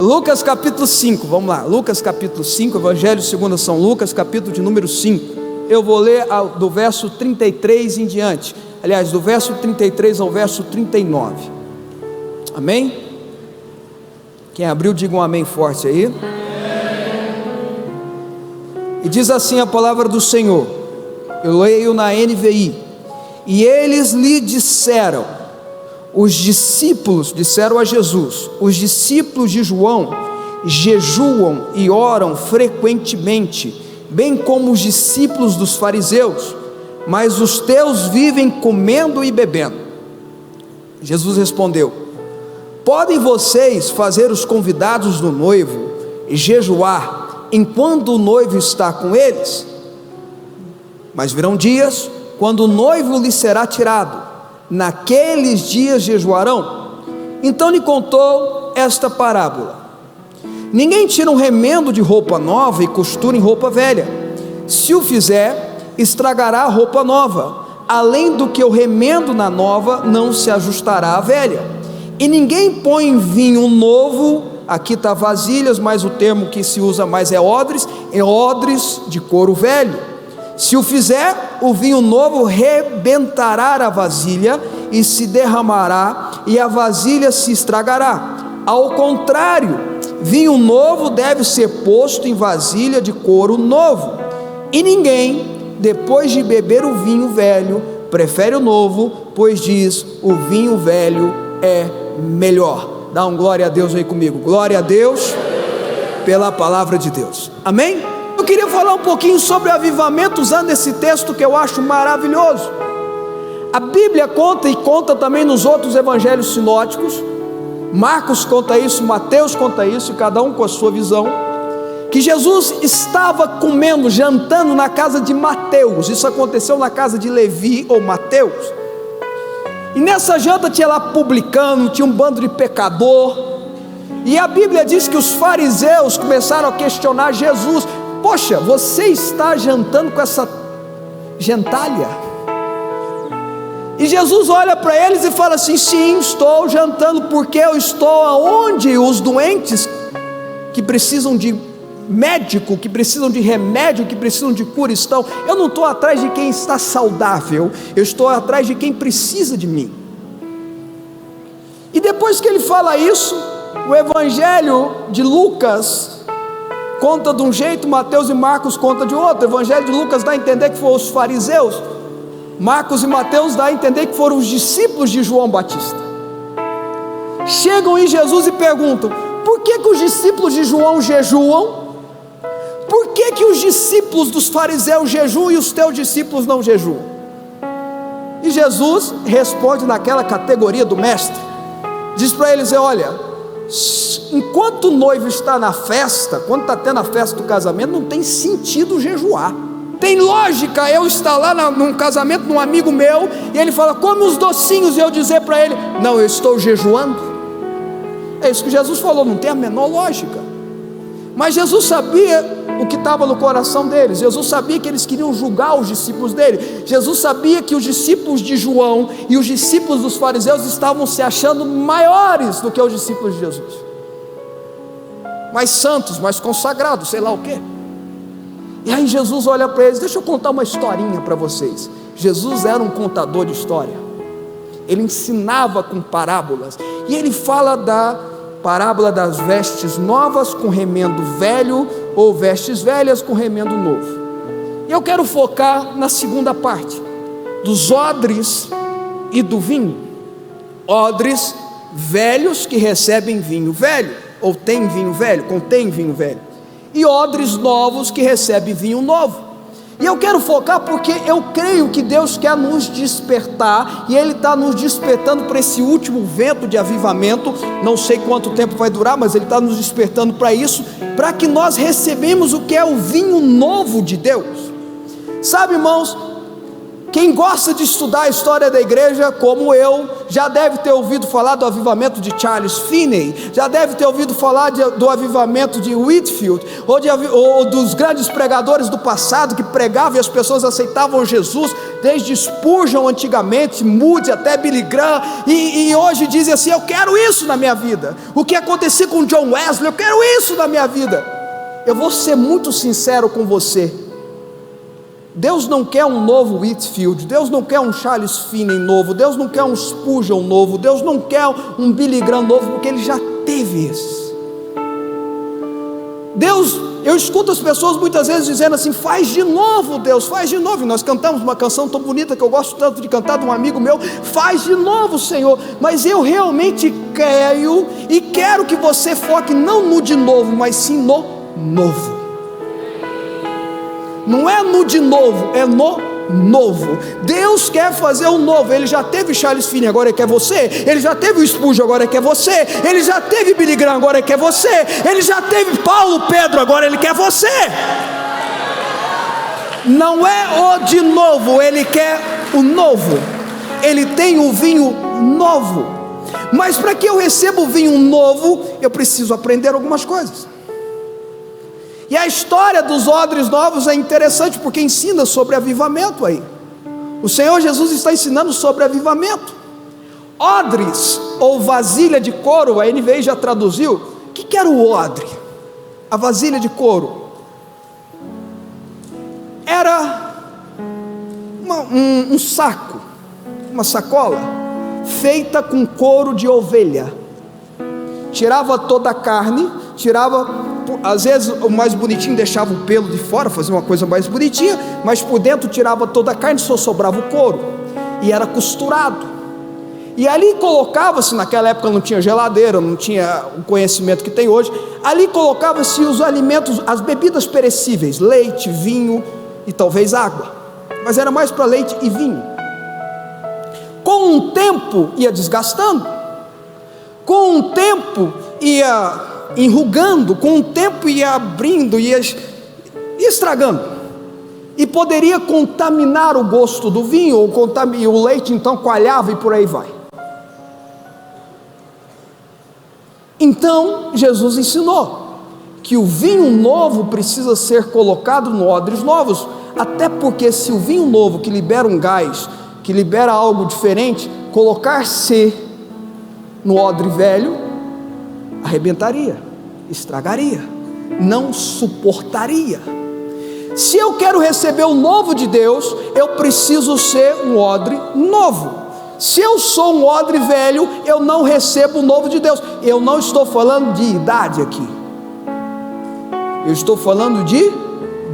Lucas capítulo 5, vamos lá, Lucas capítulo 5, Evangelho segundo São Lucas, capítulo de número 5. Eu vou ler do verso 33 em diante, aliás, do verso 33 ao verso 39, amém? Quem abriu, diga um amém forte aí. E diz assim a palavra do Senhor, eu leio na NVI: e eles lhe disseram, os discípulos disseram a Jesus, os discípulos de João jejuam e oram frequentemente, bem como os discípulos dos fariseus, mas os teus vivem comendo e bebendo. Jesus respondeu: podem vocês fazer os convidados do noivo e jejuar enquanto o noivo está com eles? Mas virão dias quando o noivo lhe será tirado, naqueles dias jejuarão. Então lhe contou esta parábola: ninguém tira um remendo de roupa nova e costura em roupa velha. Se o fizer, estragará a roupa nova, além do que o remendo na nova não se ajustará à velha. E ninguém põe vinho novo, aqui está vasilhas, mas o termo que se usa mais é odres, em odres de couro velho. Se o fizer, o vinho novo rebentará a vasilha e se derramará, e a vasilha se estragará. Ao contrário, vinho novo deve ser posto em vasilha de couro novo. E ninguém, depois de beber o vinho velho, prefere o novo, pois diz: o vinho velho é melhor. Dá um glória a Deus aí comigo. Glória a Deus pela palavra de Deus, amém? Eu queria falar um pouquinho sobre avivamento usando esse texto que eu acho maravilhoso. A Bíblia conta, e conta também nos outros evangelhos sinóticos, Marcos conta isso, Mateus conta isso, e cada um com a sua visão, que Jesus estava comendo, jantando na casa de Mateus. Isso aconteceu na casa de Levi ou Mateus, e nessa janta tinha lá publicano, tinha um bando de pecador, e a Bíblia diz que os fariseus começaram a questionar Jesus: poxa, você está jantando com essa gentalha? E Jesus olha para eles e fala assim: sim, estou jantando, porque eu estou aonde os doentes que precisam de médico, que precisam de remédio, que precisam de cura estão. Eu não estou atrás de quem está saudável, eu estou atrás de quem precisa de mim. E depois que ele fala isso, o Evangelho de Lucas conta de um jeito, Mateus e Marcos conta de outro. O Evangelho de Lucas dá a entender que foram os fariseus, Marcos e Mateus dá a entender que foram os discípulos de João Batista. Chegam em Jesus e perguntam: por que os discípulos de João jejuam? Por que os discípulos dos fariseus jejuam e os teus discípulos não jejuam? E Jesus responde naquela categoria do mestre, diz para eles: olha, enquanto o noivo está na festa, quando está tendo a festa do casamento, não tem sentido jejuar. Tem lógica eu estar lá num casamento de um amigo meu, e ele fala: come os docinhos, e eu dizer para ele: não, eu estou jejuando. É isso que Jesus falou, não tem a menor lógica. Mas Jesus sabia o que estava no coração deles. Jesus sabia que eles queriam julgar os discípulos dele. Jesus sabia que os discípulos de João e os discípulos dos fariseus estavam se achando maiores do que os discípulos de Jesus, mais santos, mais consagrados, sei lá o quê. E aí Jesus olha para eles: deixa eu contar uma historinha para vocês. Jesus era um contador de história, ele ensinava com parábolas, e ele fala da parábola das vestes novas com remendo velho, ou vestes velhas com remendo novo. E eu quero focar na segunda parte, dos odres e do vinho. Odres velhos que recebem vinho velho, ou tem vinho velho, contém vinho velho, e odres novos que recebem vinho novo. E eu quero focar porque eu creio que Deus quer nos despertar, e Ele está nos despertando para esse último vento de avivamento. Não sei quanto tempo vai durar, mas Ele está nos despertando para isso, para que nós recebemos o que é o vinho novo de Deus. Sabe, irmãos, Quem gosta de estudar a história da igreja, como eu, já deve ter ouvido falar do avivamento de Charles Finney, já deve ter ouvido falar do avivamento de Whitefield, ou dos grandes pregadores do passado que pregavam e as pessoas aceitavam Jesus, desde Spurgeon antigamente, Moody até Billy Graham, e hoje dizem assim: eu quero isso na minha vida. O que acontecia com John Wesley, eu quero isso na minha vida. Eu vou ser muito sincero com você. Deus não quer um novo Whitefield, Deus não quer um Charles Finney novo, Deus não quer um Spurgeon novo, Deus não quer um Billy Graham novo, porque Ele já teve esses. Eu escuto as pessoas muitas vezes dizendo assim: faz de novo Deus, faz de novo. E nós cantamos uma canção tão bonita que eu gosto tanto de cantar, de um amigo meu: faz de novo, Senhor. Mas eu realmente creio e quero que você foque não no de novo, mas sim no novo. Não é no de novo, é no novo. Deus quer fazer o novo. Ele já teve Charles Finney, agora Ele quer você. Ele já teve o Spurgeon, agora Ele quer você. Ele já teve Billy Graham, agora Ele quer você. Ele já teve Paulo, Pedro, agora Ele quer você. Não é o de novo, Ele quer o novo. Ele tem o vinho novo. Mas para que eu receba o vinho novo, eu preciso aprender algumas coisas. E a história dos odres novos é interessante, porque ensina sobre avivamento aí. O Senhor Jesus está ensinando sobre avivamento. Odres, ou vasilha de couro, a NVI já traduziu. O que era o odre? A vasilha de couro era um saco, uma sacola, feita com couro de ovelha. Tirava toda a carne, às vezes o mais bonitinho deixava o pelo de fora, fazia uma coisa mais bonitinha, mas por dentro tirava toda a carne, só sobrava o couro, e era costurado, e ali colocava-se, naquela época não tinha geladeira, não tinha o conhecimento que tem hoje, ali colocava-se os alimentos, as bebidas perecíveis, leite, vinho e talvez água, mas era mais para leite e vinho. Com o tempo ia desgastando, com o tempo ia enrugando, com o tempo ia abrindo, ia estragando, e poderia contaminar o gosto do vinho, ou o leite então coalhava e por aí vai. Então Jesus ensinou que o vinho novo precisa ser colocado no odres novos, até porque se o vinho novo, que libera um gás, que libera algo diferente, colocar-se no odre velho, arrebentaria, estragaria, não suportaria. Se eu quero receber o novo de Deus, eu preciso ser um odre novo. Se eu sou um odre velho, eu não recebo o novo de Deus. Eu não estou falando de idade aqui, eu estou falando de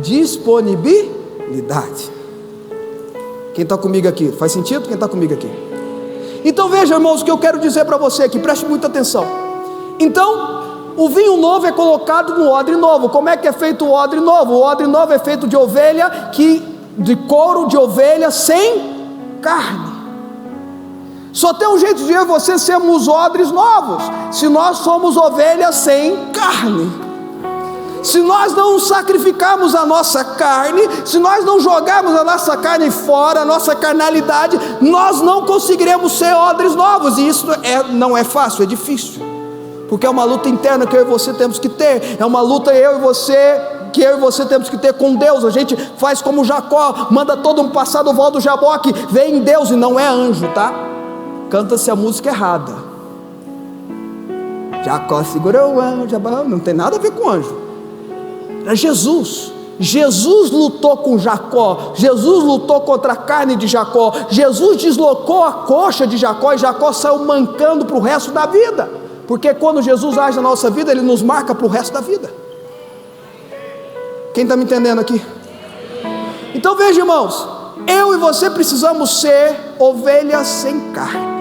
disponibilidade. Quem está comigo aqui? Faz sentido? Quem está comigo aqui? Então veja, irmãos, o que eu quero dizer para você aqui, preste muita atenção. Então, o vinho novo é colocado no odre novo. Como é que é feito o odre novo? O odre novo é feito de ovelha, de couro de ovelha sem carne. Só tem um jeito de eu e você sermos odres novos, se nós somos ovelhas sem carne. Se nós não sacrificarmos a nossa carne, se nós não jogarmos a nossa carne fora, a nossa carnalidade, nós não conseguiremos ser odres novos. E isso não é fácil, é difícil, porque é uma luta interna que eu e você temos que ter. É uma luta que eu e você temos que ter com Deus. A gente faz como Jacó, manda todo um passado vol do Jaboque, vê em Deus, e não é anjo, tá? Canta-se a música errada. Jacó segurou o anjo, não tem nada a ver com anjo. Era Jesus. Jesus lutou com Jacó, Jesus lutou contra a carne de Jacó, Jesus deslocou a coxa de Jacó, e Jacó saiu mancando para o resto da vida, porque quando Jesus age na nossa vida, Ele nos marca para o resto da vida. Quem está me entendendo aqui? Então veja, irmãos, eu e você precisamos ser ovelhas sem carne,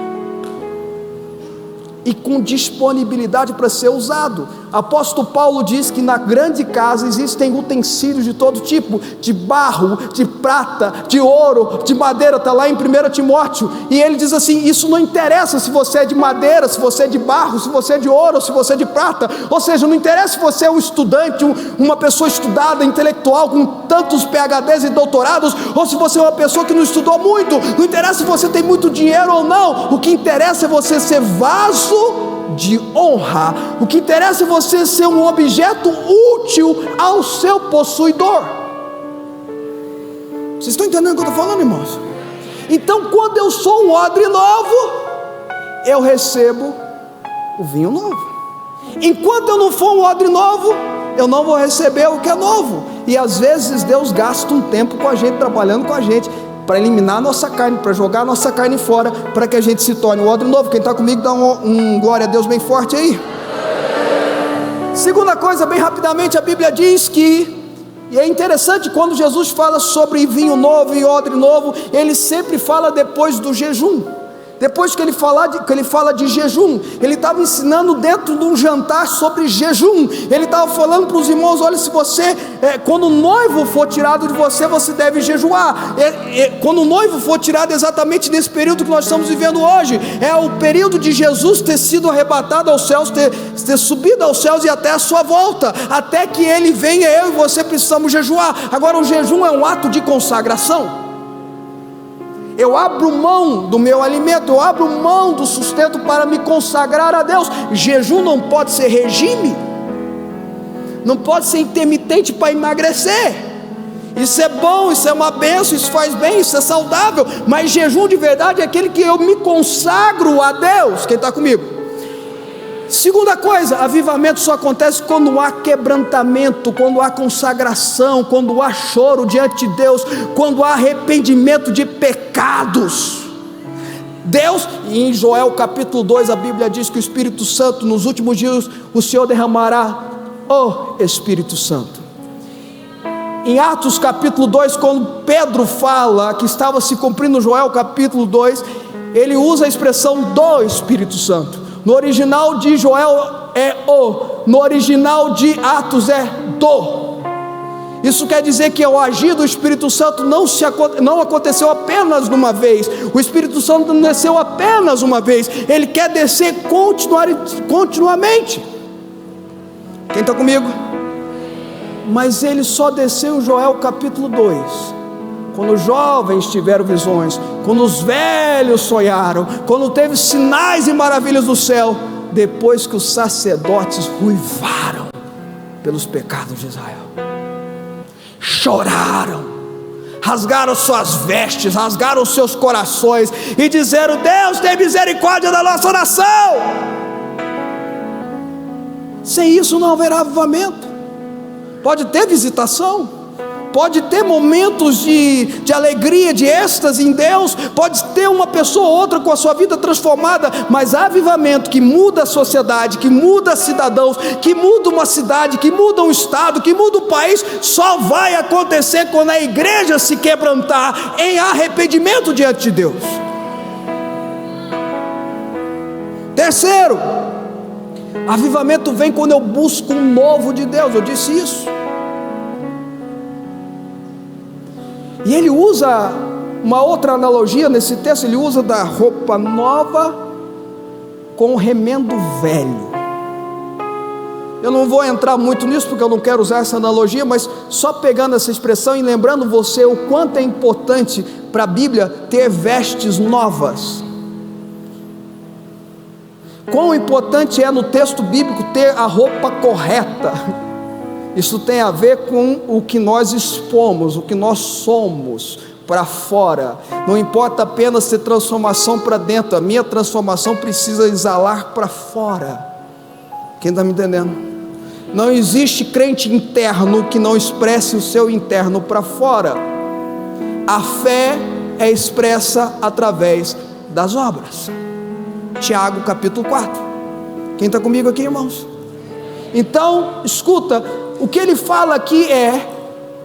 e com disponibilidade para ser usado. Apóstolo Paulo diz que na grande casa existem utensílios de todo tipo, de barro, de prata, de ouro, de madeira, está lá em 1 Timóteo, e ele diz assim: isso não interessa se você é de madeira, se você é de barro, se você é de ouro, se você é de prata, ou seja, não interessa se você é um estudante, uma pessoa estudada, intelectual, com tantos PhDs e doutorados, ou se você é uma pessoa que não estudou muito, não interessa se você tem muito dinheiro ou não, o que interessa é você ser vaso de honra, o que interessa é você ser um objeto útil ao seu possuidor. Vocês estão entendendo o que eu estou falando, irmãos? Então, quando eu sou um odre novo, eu recebo o vinho novo. Enquanto eu não for um odre novo, eu não vou receber o que é novo. E às vezes Deus gasta um tempo com a gente, trabalhando com a gente, para eliminar a nossa carne, para jogar a nossa carne fora, para que a gente se torne um odre novo. Quem está comigo, dá um glória a Deus bem forte aí. Segunda coisa, bem rapidamente, a Bíblia diz que, e é interessante, quando Jesus fala sobre vinho novo e odre novo, ele sempre fala depois do jejum. Depois que ele fala de jejum, ele estava ensinando dentro de um jantar sobre jejum. Ele estava falando para os irmãos: olha, se você, quando o noivo for tirado de você, você deve jejuar. Quando o noivo for tirado, exatamente nesse período que nós estamos vivendo hoje, é o período de Jesus ter sido arrebatado aos céus, ter subido aos céus e até a sua volta, até que ele venha, eu e você precisamos jejuar. Agora, o jejum é um ato de consagração. Eu abro mão do meu alimento, eu abro mão do sustento para me consagrar a Deus. Jejum não pode ser regime, não pode ser intermitente para emagrecer. Isso é bom, isso é uma bênção, isso faz bem, isso é saudável, mas jejum de verdade é aquele que eu me consagro a Deus. Quem está comigo? Segunda coisa, avivamento só acontece quando há quebrantamento, quando há consagração, quando há choro diante de Deus, quando há arrependimento de pecados. Deus, em Joel capítulo 2, a Bíblia diz que o Espírito Santo, nos últimos dias, o Senhor derramará o Espírito Santo. Em Atos capítulo 2, quando Pedro fala que estava se cumprindo Joel capítulo 2, ele usa a expressão do Espírito Santo. No original de Joel é o, no original de Atos é do. Isso quer dizer que o agir do Espírito Santo não aconteceu apenas uma vez. O Espírito Santo não desceu apenas uma vez, ele quer descer continuamente. Quem está comigo? Mas ele só desceu em Joel capítulo 2, quando os jovens tiveram visões, quando os velhos sonharam, quando teve sinais e maravilhas do céu, depois que os sacerdotes ruivaram pelos pecados de Israel, choraram, rasgaram suas vestes, rasgaram seus corações e disseram: Deus, tem misericórdia da nossa nação. Sem isso não haverá avivamento. Pode ter visitação, pode ter momentos de alegria, de êxtase em Deus, pode ter uma pessoa ou outra com a sua vida transformada, mas avivamento que muda a sociedade, que muda cidadãos, que muda uma cidade, que muda um estado, que muda o país, só vai acontecer quando a igreja se quebrantar em arrependimento diante de Deus. Terceiro, avivamento vem quando eu busco um novo de Deus. Eu disse isso. E ele usa uma outra analogia nesse texto. Ele usa da roupa nova com o remendo velho. Eu não vou entrar muito nisso porque eu não quero usar essa analogia, mas só pegando essa expressão e lembrando você o quanto é importante para a Bíblia ter vestes novas. Quão importante é no texto bíblico ter a roupa correta. Isso tem a ver com o que nós expomos, o que nós somos para fora. Não importa apenas ter transformação para dentro, a minha transformação precisa exalar para fora. Quem está me entendendo? Não existe crente interno que não expresse o seu interno para fora. A fé é expressa através das obras. Tiago capítulo 4. Quem está comigo aqui, irmãos? Então, escuta, o que ele fala aqui é,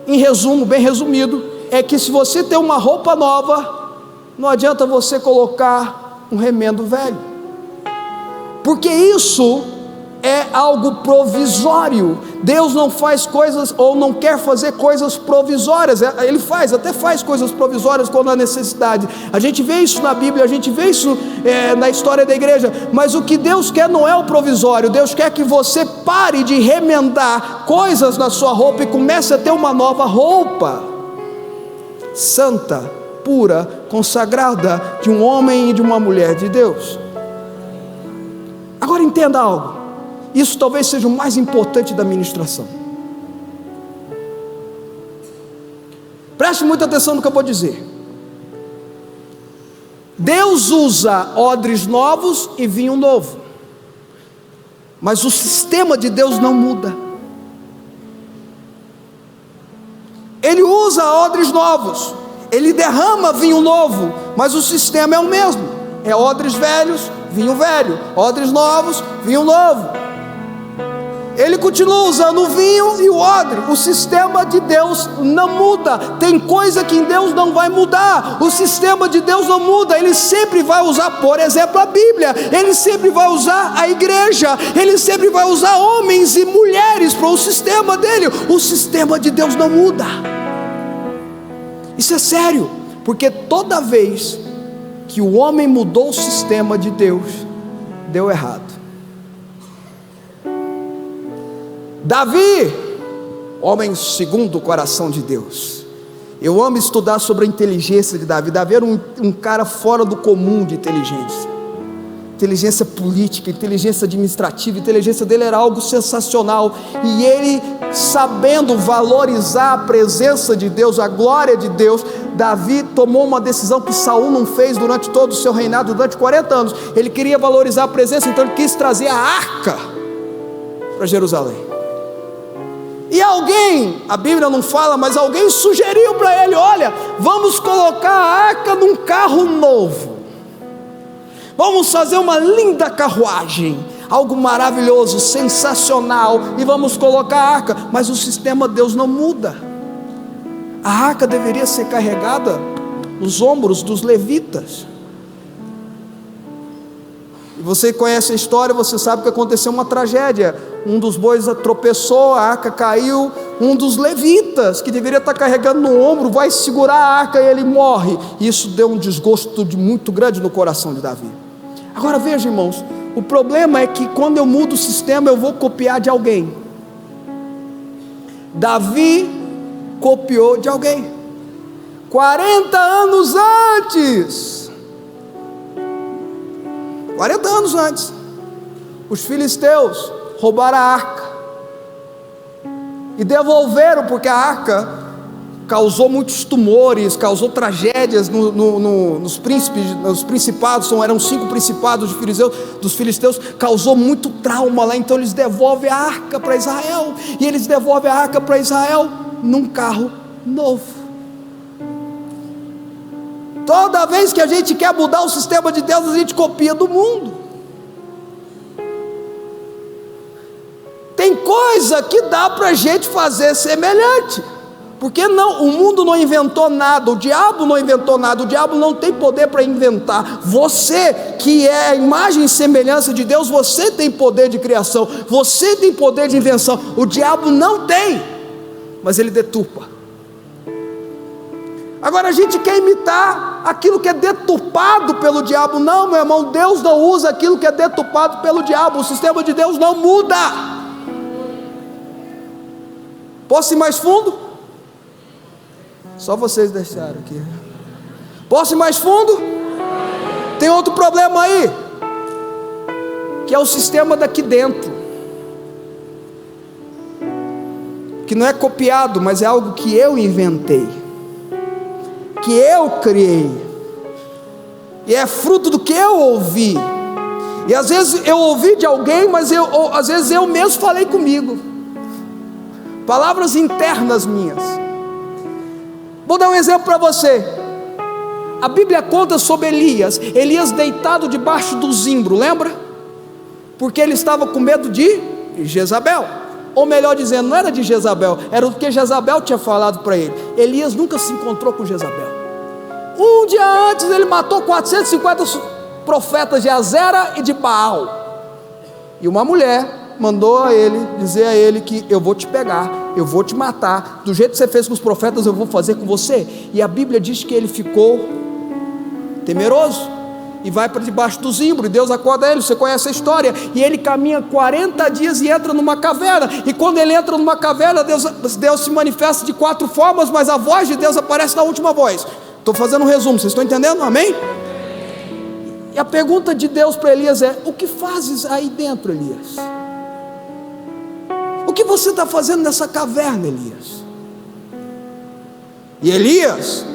em resumo, bem resumido, é que se você tem uma roupa nova, não adianta você colocar um remendo velho, porque isso é algo provisório. Deus não faz coisas, ou não quer fazer coisas provisórias. Ele até faz coisas provisórias quando há necessidade. A gente vê isso na Bíblia, a gente vê isso na história da igreja. Mas o que Deus quer não é o provisório. Deus quer que você pare de remendar coisas na sua roupa e comece a ter uma nova roupa, santa, pura, consagrada, de um homem e de uma mulher de Deus. Agora entenda algo, isso talvez seja o mais importante da ministração. Preste muita atenção no que eu vou dizer. Deus usa odres novos e vinho novo, mas o sistema de Deus não muda. Ele usa odres novos, Ele derrama vinho novo, mas o sistema é o mesmo. É odres velhos, vinho velho, odres novos, vinho novo. Ele continua usando o vinho e o odre. O sistema de Deus não muda. Tem coisa que em Deus não vai mudar. O sistema de Deus não muda. Ele sempre vai usar, por exemplo, a Bíblia. Ele sempre vai usar a igreja. Ele sempre vai usar homens e mulheres para o sistema dele. O sistema de Deus não muda. Isso é sério, porque toda vez que o homem mudou o sistema de Deus, deu errado. Davi, homem segundo o coração de Deus. Eu amo estudar sobre a inteligência de Davi. Davi era um cara fora do comum de inteligência. Inteligência política, inteligência administrativa, a inteligência dele era algo sensacional. E ele, sabendo valorizar a presença de Deus, a glória de Deus, Davi tomou uma decisão que Saul não fez durante todo o seu reinado, durante 40 anos. Ele queria valorizar a presença, então ele quis trazer a arca para Jerusalém. E alguém, a Bíblia não fala, mas alguém sugeriu para ele: olha, vamos colocar a arca num carro novo, vamos fazer uma linda carruagem, algo maravilhoso, sensacional, e vamos colocar a arca. Mas o sistema de Deus não muda. A arca deveria ser carregada nos ombros dos levitas. E você conhece a história, você sabe que aconteceu uma tragédia. Um dos bois tropeçou, a arca caiu. Um dos levitas, que deveria estar carregando no ombro, vai segurar a arca e ele morre. Isso deu um desgosto muito grande no coração de Davi. Agora veja, irmãos, o problema é que quando eu mudo o sistema, eu vou copiar de alguém. Davi copiou de alguém. 40 anos antes, 40 anos antes, os filisteus roubaram a arca e devolveram, porque a arca causou muitos tumores, causou tragédias nos principados. Eram 5 principados dos filisteus, causou muito trauma lá. Então eles devolvem a arca para Israel, e eles devolvem a arca para Israel num carro novo. Toda vez que a gente quer mudar o sistema de Deus, a gente copia do mundo. Tem coisa que dá para a gente fazer semelhante, porque não, o mundo não inventou nada, o diabo não inventou nada, o diabo não tem poder para inventar. Você que é a imagem e semelhança de Deus, você tem poder de criação, você tem poder de invenção. O diabo não tem, mas ele deturpa. Agora a gente quer imitar aquilo que é deturpado pelo diabo. Não, meu irmão, Deus não usa aquilo que é deturpado pelo diabo. O sistema de Deus não muda. Posso ir mais fundo? Só vocês deixaram aqui. Posso ir mais fundo? Tem outro problema aí, que é o sistema daqui dentro, que não é copiado, mas é algo que eu inventei, que eu criei, e é fruto do que eu ouvi. E às vezes eu ouvi de alguém, mas às vezes eu mesmo falei comigo, palavras internas minhas. Vou dar um exemplo para você. A Bíblia conta sobre Elias deitado debaixo do zimbro, lembra? Porque ele estava com medo de Jezabel, ou melhor dizendo, não era de Jezabel, era o que Jezabel tinha falado para ele. Elias nunca se encontrou com Jezabel. Um dia antes ele matou 450 profetas de Azera e de Baal, e uma mulher mandou dizer a ele que eu vou te pegar, eu vou te matar, do jeito que você fez com os profetas eu vou fazer com você. E a Bíblia diz que ele ficou temeroso e vai para debaixo do zimbro, e Deus acorda ele, você conhece a história, e ele caminha 40 dias e entra numa caverna, e quando ele entra numa caverna, Deus se manifesta de 4 formas, mas a voz de Deus aparece na última voz. Estou fazendo um resumo, vocês estão entendendo? Amém? E a pergunta de Deus para Elias é: o que fazes aí dentro, Elias? O que você está fazendo nessa caverna, Elias? E Elias,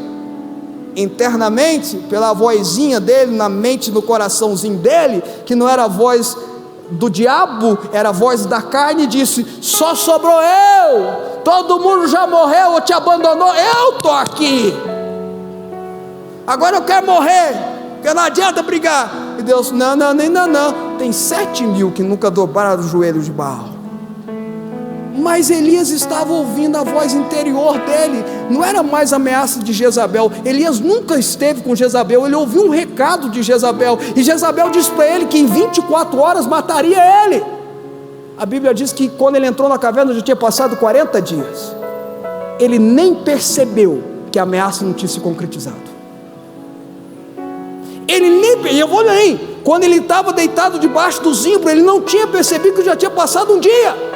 internamente, pela vozinha dele, na mente, no coraçãozinho dele, que não era a voz do diabo, era a voz da carne, disse: só sobrou eu, todo mundo já morreu ou te abandonou, eu estou aqui, agora eu quero morrer, porque não adianta brigar. E Deus: não, tem 7.000 que nunca dobraram os joelhos de Baal. Mas Elias estava ouvindo a voz interior dele, não era mais ameaça de Jezabel. Elias nunca esteve com Jezabel, ele ouviu um recado de Jezabel, e Jezabel disse para ele que em 24 horas mataria ele. A Bíblia diz que quando ele entrou na caverna já tinha passado 40 dias, ele nem percebeu que a ameaça não tinha se concretizado. Eu vou além, quando ele estava deitado debaixo do zimbro, ele não tinha percebido que já tinha passado um dia.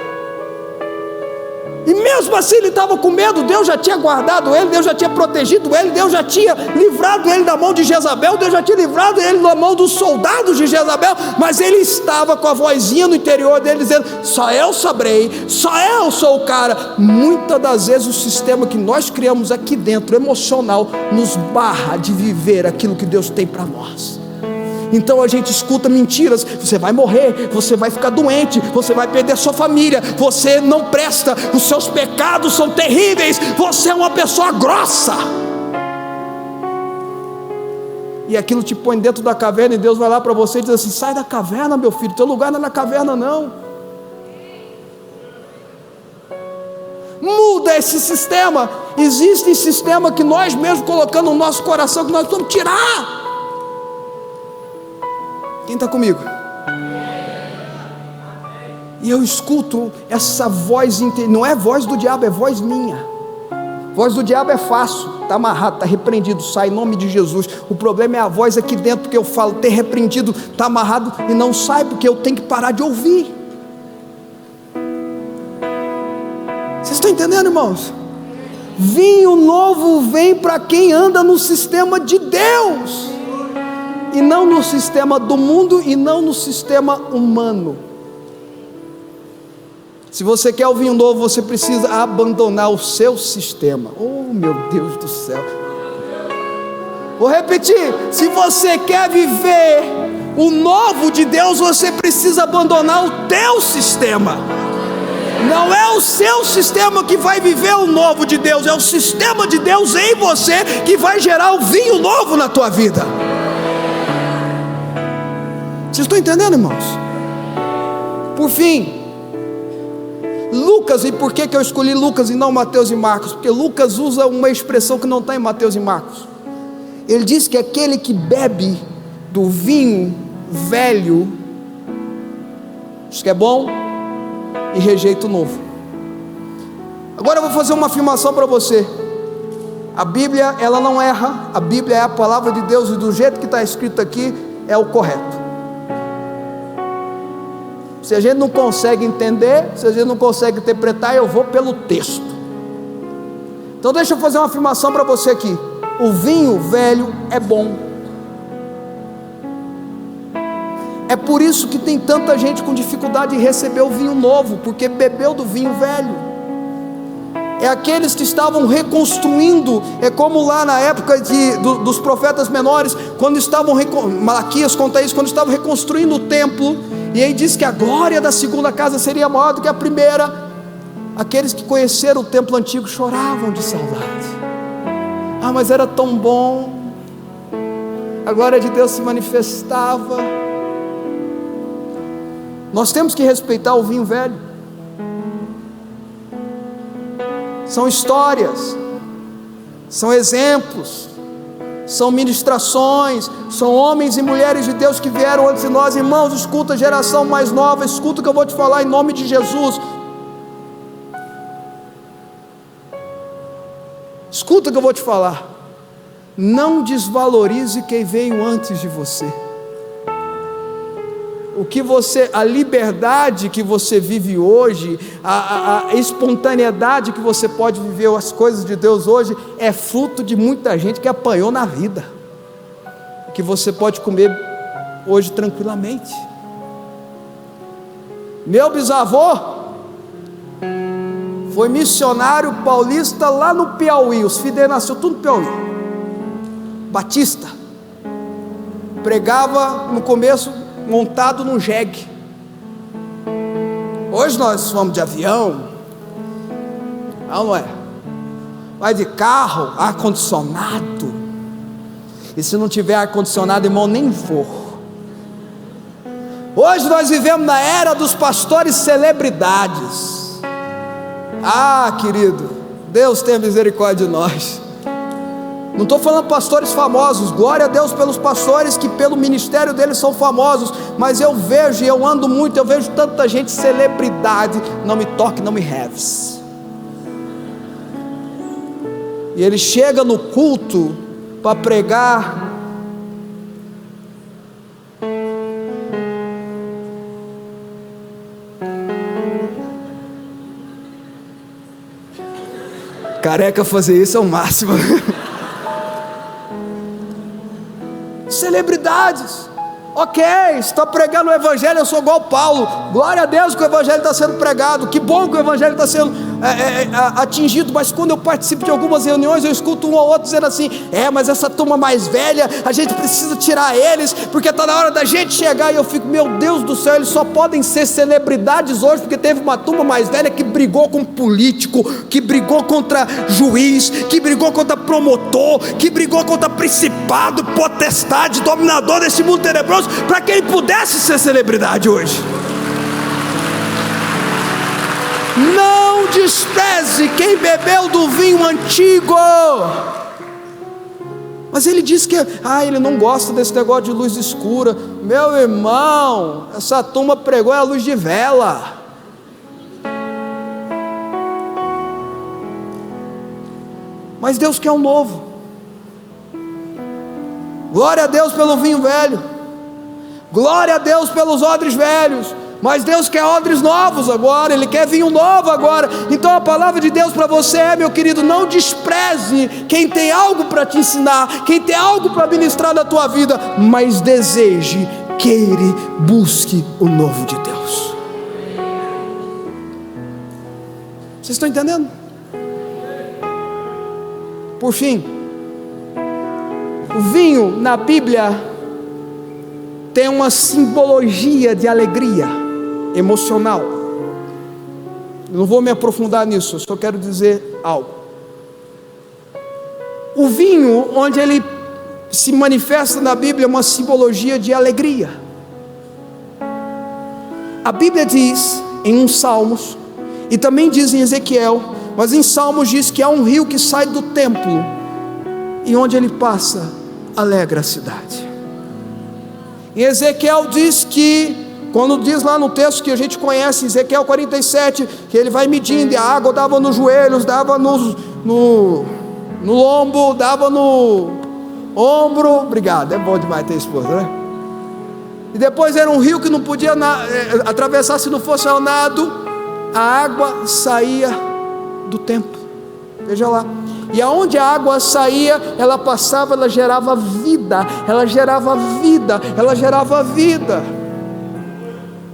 E mesmo assim ele estava com medo. Deus já tinha guardado ele, Deus já tinha protegido ele, Deus já tinha livrado ele da mão de Jezabel, Deus já tinha livrado ele da mão dos soldados de Jezabel, mas ele estava com a vozinha no interior dele dizendo: só eu saberei, só eu sou o cara. Muitas das vezes o sistema que nós criamos aqui dentro, emocional, nos barra de viver aquilo que Deus tem para nós. Então a gente escuta mentiras: você vai morrer, você vai ficar doente, você vai perder sua família, você não presta, os seus pecados são terríveis, você é uma pessoa grossa. E aquilo te põe dentro da caverna, e Deus vai lá para você e diz assim: sai da caverna, meu filho, teu lugar não é na caverna não. Muda esse sistema. Existe sistema que nós mesmos colocamos no nosso coração, que nós vamos tirar. Quem está comigo? E eu escuto essa voz interior. Não é voz do diabo, é voz minha. Voz do diabo é fácil, está amarrado, está repreendido, sai em nome de Jesus. O problema é a voz aqui dentro que eu falo: ter repreendido, está amarrado e não sai, porque eu tenho que parar de ouvir. Vocês estão entendendo, irmãos? Vinho novo vem para quem anda no sistema de Deus, e não no sistema do mundo, e não no sistema humano. Se você quer o vinho novo, você precisa abandonar o seu sistema. Oh, meu Deus do céu. Vou repetir: se você quer viver o novo de Deus, você precisa abandonar o teu sistema. Não é o seu sistema que vai viver o novo de Deus, é o sistema de Deus em você que vai gerar o vinho novo na tua vida. Vocês estão entendendo, irmãos? Por fim, Lucas. E por que eu escolhi Lucas e não Mateus e Marcos? Porque Lucas usa uma expressão que não está em Mateus e Marcos. Ele diz que aquele que bebe do vinho velho diz que é bom e rejeita o novo. Agora eu vou fazer uma afirmação para você. A Bíblia, ela não erra. A Bíblia é a palavra de Deus, e do jeito que está escrito aqui é o correto. Se a gente não consegue entender, se a gente não consegue interpretar, eu vou pelo texto. Então deixa eu fazer uma afirmação para você aqui: o vinho velho é bom. É por isso que tem tanta gente com dificuldade em receber o vinho novo, porque bebeu do vinho velho. É aqueles que estavam reconstruindo. É como lá na época dos profetas menores, quando estavam, Malaquias conta isso, quando estavam reconstruindo o templo, e aí diz que a glória da segunda casa seria maior do que a primeira. Aqueles que conheceram o templo antigo choravam de saudade. Ah, mas era tão bom, a glória de Deus se manifestava. Nós temos que respeitar o vinho velho. São histórias, são exemplos, são ministrações, são homens e mulheres de Deus que vieram antes de nós. Irmãos, escuta a geração mais nova, escuta o que eu vou te falar em nome de Jesus. Escuta o que eu vou te falar. Não desvalorize quem veio antes de você. A liberdade que você vive hoje, a espontaneidade que você pode viver as coisas de Deus hoje, é fruto de muita gente que apanhou na vida, que você pode comer hoje tranquilamente. Meu bisavô foi missionário paulista lá no Piauí. Os filhos dele nasceu tudo no Piauí, batista, pregava no começo montado num jegue. Hoje nós vamos de avião, não é? Vai de carro, ar-condicionado, e se não tiver ar-condicionado, irmão, nem vou. Hoje nós vivemos na era dos pastores celebridades. Querido, Deus tenha misericórdia de nós. Não estou falando pastores famosos, glória a Deus pelos pastores que pelo ministério deles são famosos, mas eu vejo, e eu ando muito, eu vejo tanta gente celebridade, não me toque, não me haves. E ele chega no culto para pregar, careca fazer isso é o máximo. Celebridades, ok, está pregando o evangelho, eu sou igual Paulo, glória a Deus que o evangelho está sendo pregado, que bom que o evangelho está sendo atingido, mas quando eu participo de algumas reuniões, eu escuto um ou outro dizendo assim, mas essa turma mais velha, a gente precisa tirar eles, porque está na hora da gente chegar, e eu fico, meu Deus do céu, eles só podem ser celebridades hoje, porque teve uma turma mais velha que brigou com político, que brigou contra juiz, que brigou contra promotor, que brigou contra principado, potestade, dominador desse mundo tenebroso, para que ele pudesse ser celebridade hoje. Não despreze quem bebeu do vinho antigo. Mas ele diz que ele não gosta desse negócio de luz escura. Meu irmão, essa turma pregou a luz de vela. Mas Deus quer um novo. Glória a Deus pelo vinho velho, glória a Deus pelos odres velhos, mas Deus quer odres novos agora, Ele quer vinho novo agora. Então a palavra de Deus para você é, meu querido, não despreze quem tem algo para te ensinar, quem tem algo para ministrar na tua vida, mas deseje, queira, busque o novo de Deus. Vocês estão entendendo? Por fim, o vinho na Bíblia tem uma simbologia de alegria emocional. Eu não vou me aprofundar nisso, eu só quero dizer algo. O vinho, onde ele se manifesta na Bíblia, é uma simbologia de alegria. A Bíblia diz em uns Salmos, e também diz em Ezequiel, mas em Salmos diz que há um rio que sai do templo, e onde ele passa, alegra a cidade. Em Ezequiel diz que, quando diz lá no texto que a gente conhece, Ezequiel 47, que ele vai medindo, e a água dava nos joelhos, dava no lombo, dava no ombro. Obrigado, é bom demais ter esposa, né? E depois era um rio que não podia atravessar se não fosse ao nado. A água saía do templo, veja lá. E aonde a água saía, ela passava, ela gerava vida, ela gerava vida, ela gerava vida.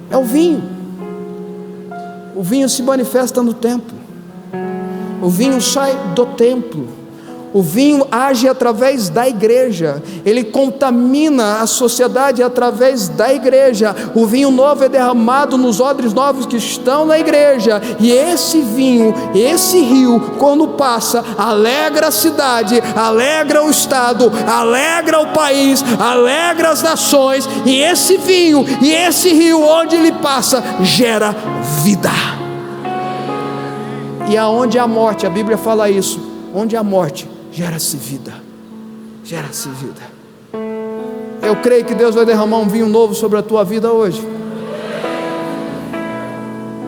É o vinho. O vinho se manifesta no templo. O vinho sai do templo. O vinho age através da igreja. Ele contamina a sociedade através da igreja. O vinho novo é derramado nos odres novos que estão na igreja. E esse vinho, esse rio, quando passa, alegra a cidade, alegra o estado, alegra o país, alegra as nações. E esse vinho e esse rio, onde ele passa, gera vida. E aonde há morte, a Bíblia fala isso, onde há morte, gera-se vida. gera-se vida. Eu creio que Deus vai derramar um vinho novo sobre a tua vida hoje.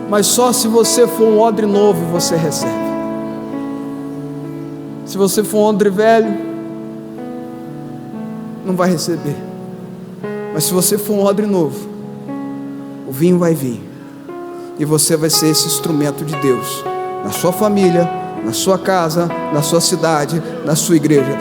Mas só se você for um odre novo você recebe. Se você for um odre velho, não vai receber. Mas se você for um odre novo, o vinho vai vir. E você vai ser esse instrumento de Deus na sua família, na sua casa, na sua cidade, na sua igreja.